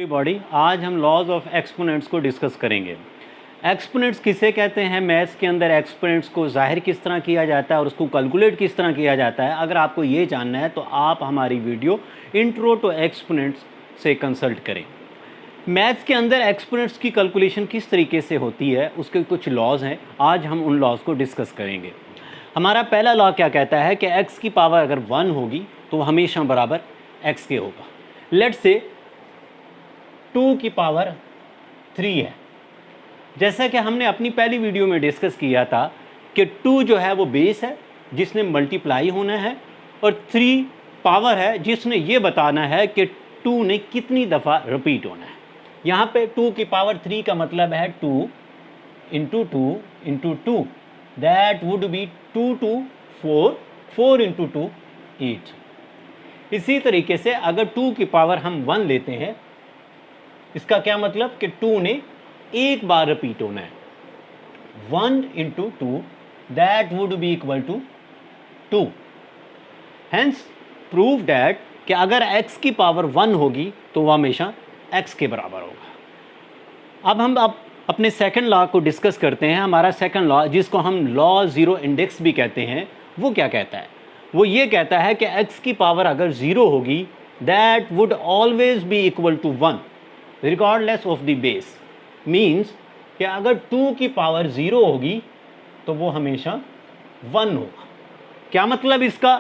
Everybody, आज हम laws of exponents को डिस्कस करेंगे। एक्सपोनेंट्स किसे कहते हैं, मैथ्स के अंदर एक्सपोनेंट्स को ज़ाहिर किस तरह किया जाता है और उसको कैलकुलेट किस तरह किया जाता है। अगर आपको ये जानना है तो आप हमारी वीडियो इंट्रो टू एक्सपोनेंट्स से कंसल्ट करें। मैथ्स के अंदर एक्सपोनेंट्स की कैलकुलेशन किस तरीके से होती है, उसके कुछ लॉज हैं। आज हम उन लॉज को डिस्कस करेंगे। हमारा पहला लॉ क्या कहता है कि x की पावर अगर 1 होगी तो वो हमेशा बराबर x के होगा। लेट्स से 2 की पावर 3 है। जैसा कि हमने अपनी पहली वीडियो में डिस्कस किया था कि 2 जो है वो बेस है जिसने मल्टीप्लाई होना है, और 3 पावर है जिसने ये बताना है कि 2 ने कितनी दफ़ा रिपीट होना है। यहाँ पे 2 की पावर 3 का मतलब है 2 into 2 into 2, that would B 2 to 4, 4 into 2 8। इसी तरीके से अगर 2 की पावर हम 1 लेते हैं, इसका क्या मतलब कि 2 ने एक बार रिपीट होना है। 1 into 2 that would be equal to 2। Hence prove that कि अगर x की पावर 1 होगी तो वह हमेशा x के बराबर होगा। अब हम अपने सेकंड लॉ को डिस्कस करते हैं। हमारा सेकंड लॉ, जिसको हम लॉ ज़ीरो इंडेक्स भी कहते हैं, वो क्या कहता है? वो ये कहता है कि x की पावर अगर 0 होगी that would always be equal to 1 regardless of the base. Means कि अगर 2 की पावर 0 होगी तो वो हमेशा 1 होगा। क्या मतलब इसका?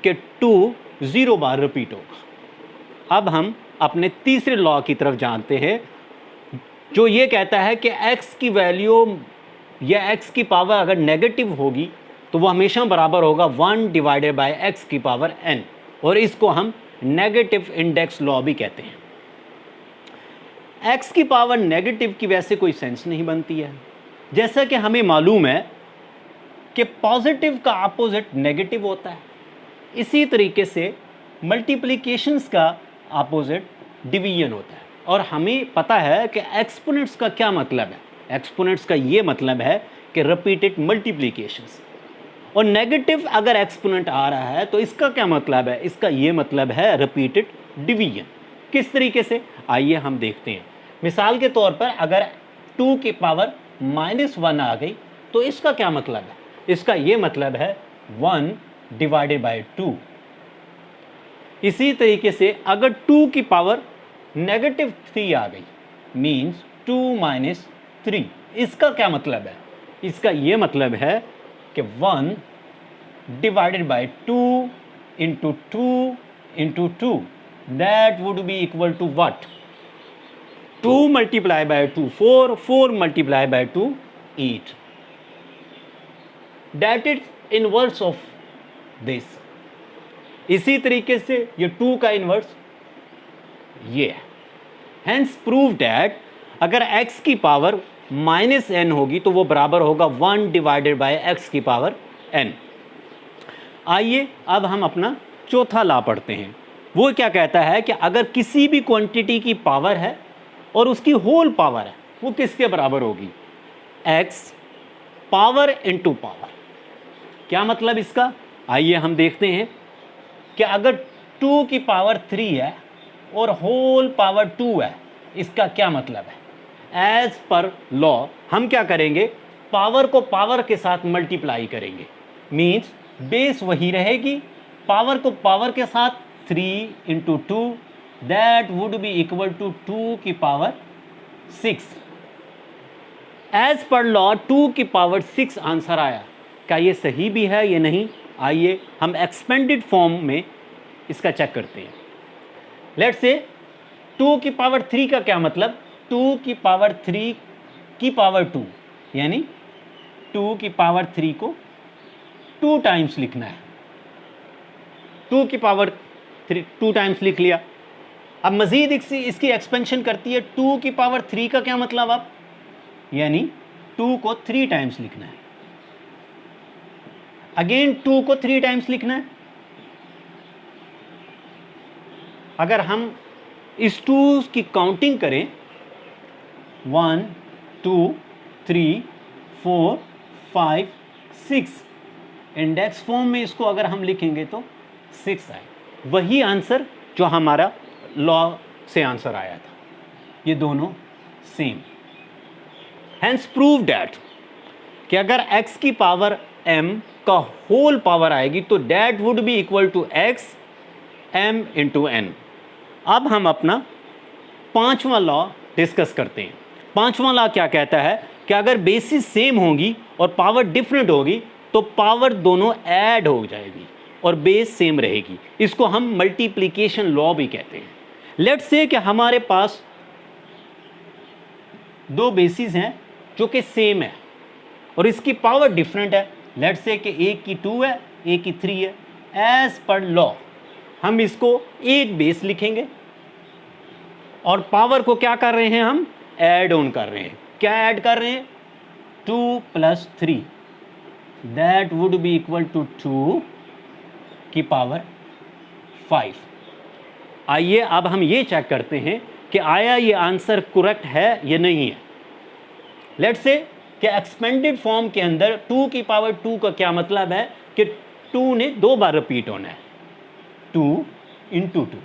कि 2 0 बार रिपीट होगा। अब हम अपने तीसरे लॉ की तरफ जानते हैं, जो ये कहता है कि x की वैल्यू या x की पावर अगर नेगेटिव होगी तो वो हमेशा बराबर होगा 1 डिवाइडेड बाय x की पावर n, और इसको हम नेगेटिव इंडेक्स लॉ भी कहते हैं। x की पावर नेगेटिव की वैसे कोई सेंस नहीं बनती है। जैसा कि हमें मालूम है कि पॉजिटिव का अपोजिट नेगेटिव होता है, इसी तरीके से मल्टीप्लिकेशंस का अपोजिट डिवीजन होता है। और हमें पता है कि एक्सपोनेंट्स का क्या मतलब है। एक्सपोनेंट्स का ये मतलब है कि रिपीटेड मल्टीप्लिकेशंस। और नेगेटिव अगर एक्सपोनेंट आ रहा है तो इसका क्या मतलब है? इसका ये मतलब है रिपीटेड डिवीजन। किस तरीके से, आइए हम देखते हैं। मिसाल के तौर पर अगर 2 की पावर -1 आ गई तो इसका क्या मतलब है? इसका ये मतलब है 1 डिवाइडेड बाय 2। इसी तरीके से अगर 2 की पावर -3 आ गई, मीन्स 2 - 3, इसका क्या मतलब है? इसका ये मतलब है कि 1 divided by 2 into 2 into 2, that would be equal to what? 2 multiply by 2 4, 4 multiply by 2 8। That is inverse of this. इसी तरीके से ये 2 का इनवर्स ये है। हैंस प्रूव डैट अगर x की पावर -n होगी तो वो बराबर होगा 1 डिवाइडेड बाय x की पावर n। आइए अब हम अपना चौथा लॉ पढ़ते हैं। वो क्या कहता है कि अगर किसी भी क्वांटिटी की पावर है और उसकी होल पावर है, वो किसके बराबर होगी? x power into power. क्या मतलब इसका? आइए हम देखते हैं कि अगर 2 की पावर 3 है और होल पावर 2 है, इसका क्या मतलब है? एज पर लॉ हम क्या करेंगे? पावर को पावर के साथ मल्टीप्लाई करेंगे। मीन्स बेस वही रहेगी, पावर को पावर के साथ 3 into 2, that would be equal to 2 की पावर 6। एज पर लॉ 2 की पावर 6 आंसर आया। क्या ये सही भी है या नहीं? आइए हम एक्सपेंडेड फॉर्म में इसका चेक करते हैं। लेट्स से 2 की पावर 3 का क्या मतलब? 2 की पावर 3 की पावर 2, यानी 2 की पावर 3 को 2 टाइम्स लिखना है। 2 की पावर 3 2 टाइम्स लिख लिया। अब मज़ीद इसकी एक्सपेंशन करती है। 2 की पावर 3 का क्या मतलब? अब यानी 2 को 3 टाइम्स लिखना है। अगेन 2 को 3 टाइम्स लिखना है। अगर हम इस 2 की काउंटिंग करें, 1 2 3 4 5 6, इंडेक्स फॉर्म में इसको अगर हम लिखेंगे तो 6 आए। वही आंसर जो हमारा लॉ से आंसर आया था। ये दोनों सेम। हैंस प्रूव डैट कि अगर x की पावर m का होल पावर आएगी तो that would be equal to x m into n। अब हम अपना पांचवा लॉ डिस्कस करते हैं। पांचवा लॉ क्या कहता है कि अगर बेसिस सेम होगी और पावर डिफरेंट होगी तो पावर दोनों ऐड हो जाएगी और बेस सेम रहेगी। इसको हम मल्टीप्लिकेशन लॉ भी कहते हैं। लेट्स से कि हमारे पास दो बेसिस हैं जो कि सेम है और इसकी पावर डिफरेंट है। लेट्स से कि एक की 2 है, एक की 3 है। एज पर लॉ हम इसको एक बेस लिखेंगे और पावर को क्या कर रहे हैं, हम ऐड ऑन कर रहे हैं। क्या ऐड कर रहे हैं, 2 + 3, that would be equal to 2 की पावर 5। आइए अब हम ये चेक करते हैं कि आया ये आंसर करेक्ट है या नहीं है। लेट्स से कि एक्सपेंडेड फॉर्म के अंदर 2 की पावर 2 का क्या मतलब है कि 2 ने 2 बार रिपीट होना है, 2 × 2।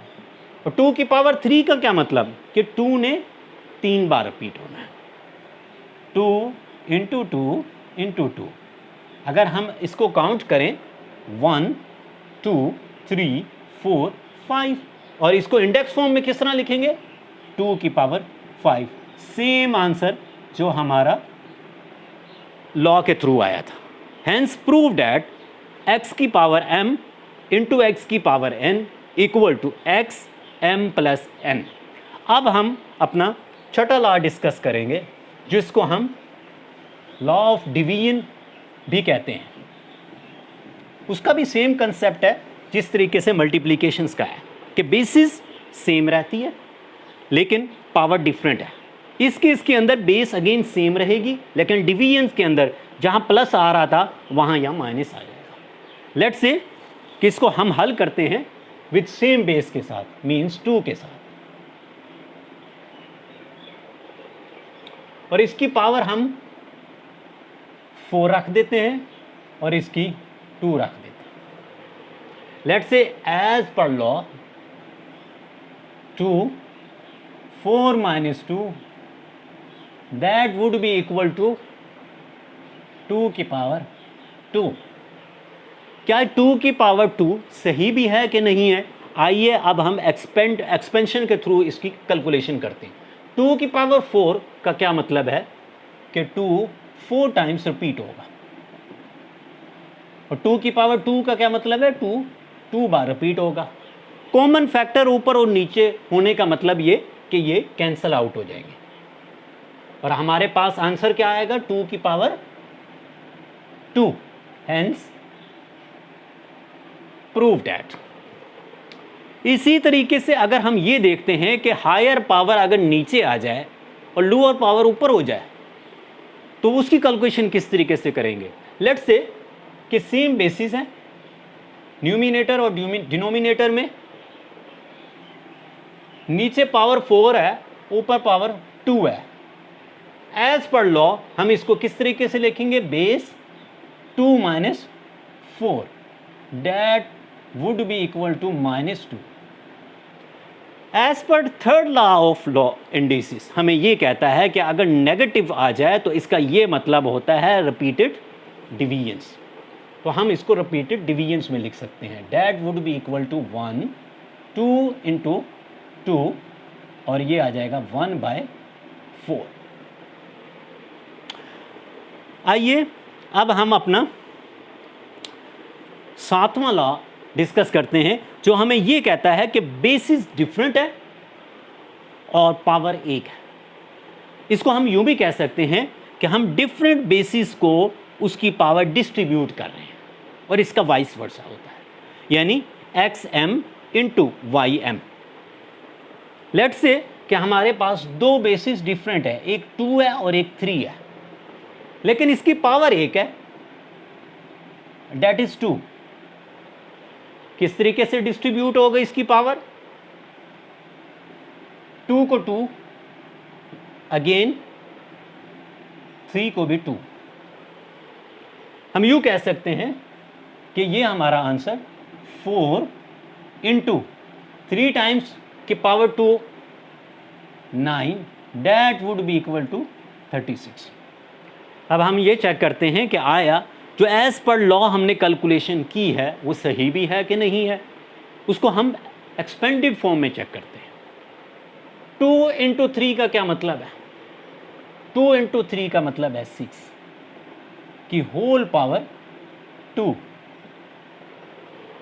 और 2 की पावर 3 का क्या मतलब कि 2 ने 3 बार रिपीट होना है, 2 × 2 × 2। अगर हम इसको काउंट करें 1 2 3 4 5 और इसको इंडेक्स फॉर्म में किस तरह लिखेंगे, 2 की पावर 5। सेम आंसर जो हमारा लॉ के थ्रू आया था। हैंस प्रूव डैट x की पावर m इंटू x की power n equal to x m + n। अब हम अपना छठा लॉ डिस्कस करेंगे जिसको हम लॉ ऑफ डिवीजन भी कहते हैं। उसका भी सेम कंसेप्ट है जिस तरीके से मल्टीप्लिकेशंस का है कि बेसिस सेम रहती है लेकिन पावर डिफरेंट है। इस केस के अंदर बेस अगेन सेम रहेगी लेकिन डिवीजन के अंदर जहां प्लस आ रहा था वहां यहां माइनस आ जाएगा। लेट्स से कि इसको हम हल करते हैं विद सेम बेस के साथ, मींस 2 के साथ, और इसकी पावर हम 4 रख देते हैं और इसकी 2 रख देते हैं। Let's say as per law 2 4 - 2 that would be equal to 2 की पावर 2। क्या 2 की पावर 2 सही भी है कि नहीं है? आइए अब हम एक्सपेंशन के थ्रू इसकी कैलकुलेशन करते हैं। 2 की पावर 4 का क्या मतलब है कि 2 4 टाइम्स रिपीट होगा और 2 की पावर 2 का क्या मतलब है, 2 बार रिपीट होगा। कॉमन फैक्टर ऊपर और नीचे होने का मतलब ये कि ये कैंसल आउट हो जाएंगे और हमारे पास आंसर क्या आएगा, 2 की पावर 2। Hence prove that. इसी तरीके से अगर हम ये देखते हैं कि हायर पावर अगर नीचे आ जाए और लोअर पावर ऊपर हो जाए तो उसकी कैलकुलेशन किस तरीके से करेंगे। लेट्स से कि सेम बेसिस है, न्यूमिनेटर और डिनोमिनेटर में नीचे पावर 4 है, ऊपर पावर 2 है। एज पर लॉ हम इसको किस तरीके से लिखेंगे, base 2 - 4 that would be equal to -2। As per third law of law indices हमें ये कहता है कि अगर नेगेटिव आ जाए तो इसका ये मतलब होता है रिपीटेड डिवीजन्स। तो हम इसको रिपीटेड डिवीजन्स में लिख सकते हैं, that would be equal to 1 2 × 2 और ये आ जाएगा 1/4। आइए अब हम अपना 7वां लॉ डिस्कस करते हैं जो हमें ये कहता है कि बेसिस डिफरेंट है और पावर 1 है। इसको हम यूं भी कह सकते हैं कि हम डिफरेंट बेसिस को उसकी पावर डिस्ट्रीब्यूट कर रहे हैं और इसका वाइस वर्सा होता है, यानी xm × ym। लेट्स से कि हमारे पास दो बेसिस डिफरेंट है, एक 2 है और एक 3 है, लेकिन इसकी पावर 1 है, दैट इज 2। किस तरीके से डिस्ट्रीब्यूट होगा इसकी पावर, 2 को 2, अगेन 3 को भी 2। हम यूं कह सकते हैं कि ये हमारा आंसर 4 × 3 टाइम्स की power 2 9, that would be equal to 36। अब हम ये चेक करते हैं कि आया जो एज पर लॉ हमने कैलकुलेशन की है वो सही भी है कि नहीं है। उसको हम एक्सपेंडेड फॉर्म में चेक करते हैं। 2 इंटू 3 का क्या मतलब है? 2 इंटू 3 का मतलब है 6 की होल पावर 2।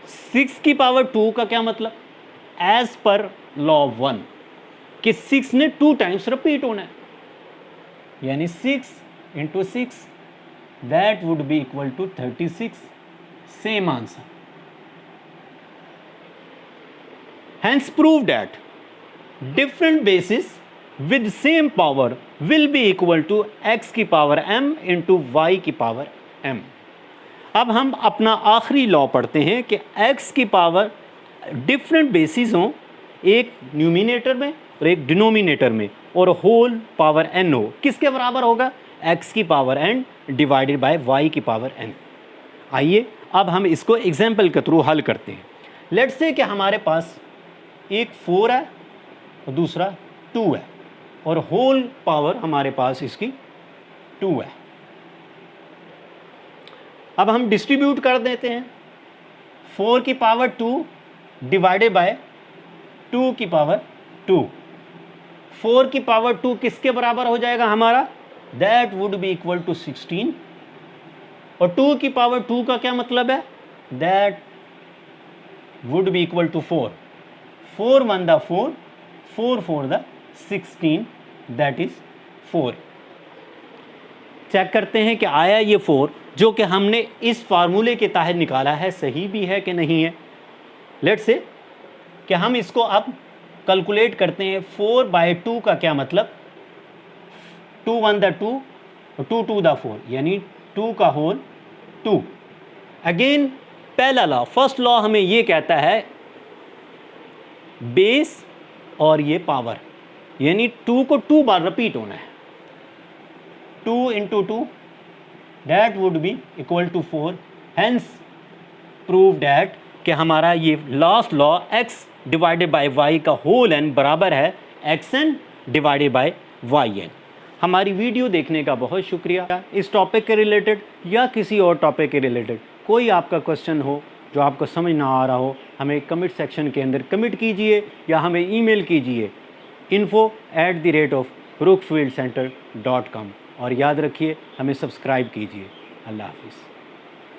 6 की पावर 2 का क्या मतलब? एज पर लॉ 1 कि 6 ने 2 टाइम्स रिपीट होना है, यानी 6 into 6 that would be equal to 36। Same answer. Hence prove that different bases with same power will be equal to x की पावर m into y की पावर m। अब हम अपना आखिरी लॉ पढ़ते हैं कि x की पावर डिफरेंट बेसिस हों, एक न्यूमिनेटर में और एक डिनोमिनेटर में, और होल पावर n हो, किसके बराबर होगा? x की power n divided by y की पावर n। आइए अब हम इसको एग्जाम्पल के थ्रू हल करते हैं। लेट्स से कि हमारे पास एक 4 है और दूसरा 2 है और होल पावर हमारे पास इसकी 2 है। अब हम डिस्ट्रीब्यूट कर देते हैं। 4 की पावर 2 डिवाइडेड बाय 2 की पावर 2। 4 की पावर 2 किसके बराबर हो जाएगा हमारा? That would be equal to 16। और 2 की पावर 2 का क्या मतलब है? That would be equal to 4। 4 1 the 4, 4 4 the 16, that is 4। Check करते हैं कि आया ये 4 जो कि हमने इस फार्मूले के तहत निकाला है सही भी है कि नहीं है। लेट्स से कि हम इसको अब कैलकुलेट करते हैं। 4 बाई 2 का क्या मतलब? 2 1 द 2 और 2 2 द 4, यानी 2 का होल 2। अगेन पहला लॉ, फर्स्ट लॉ हमें ये कहता है बेस और ये पावर, यानी 2 को 2 बार रिपीट होना है। 2 into 2 that would be equal to 4। Hence prove that कि हमारा ये last law x divided by y का होल n बराबर है xn डिवाइडेड बाय yn। हमारी वीडियो देखने का बहुत शुक्रिया। इस टॉपिक के रिलेटेड या किसी और टॉपिक के रिलेटेड कोई आपका क्वेश्चन हो जो आपको समझ ना आ रहा हो, हमें कमेंट सेक्शन के अंदर कमेंट कीजिए या हमें ईमेल कीजिए info@brookfieldcenter.com। और याद रखिए हमें सब्सक्राइब कीजिए। अल्लाह हाफिज़।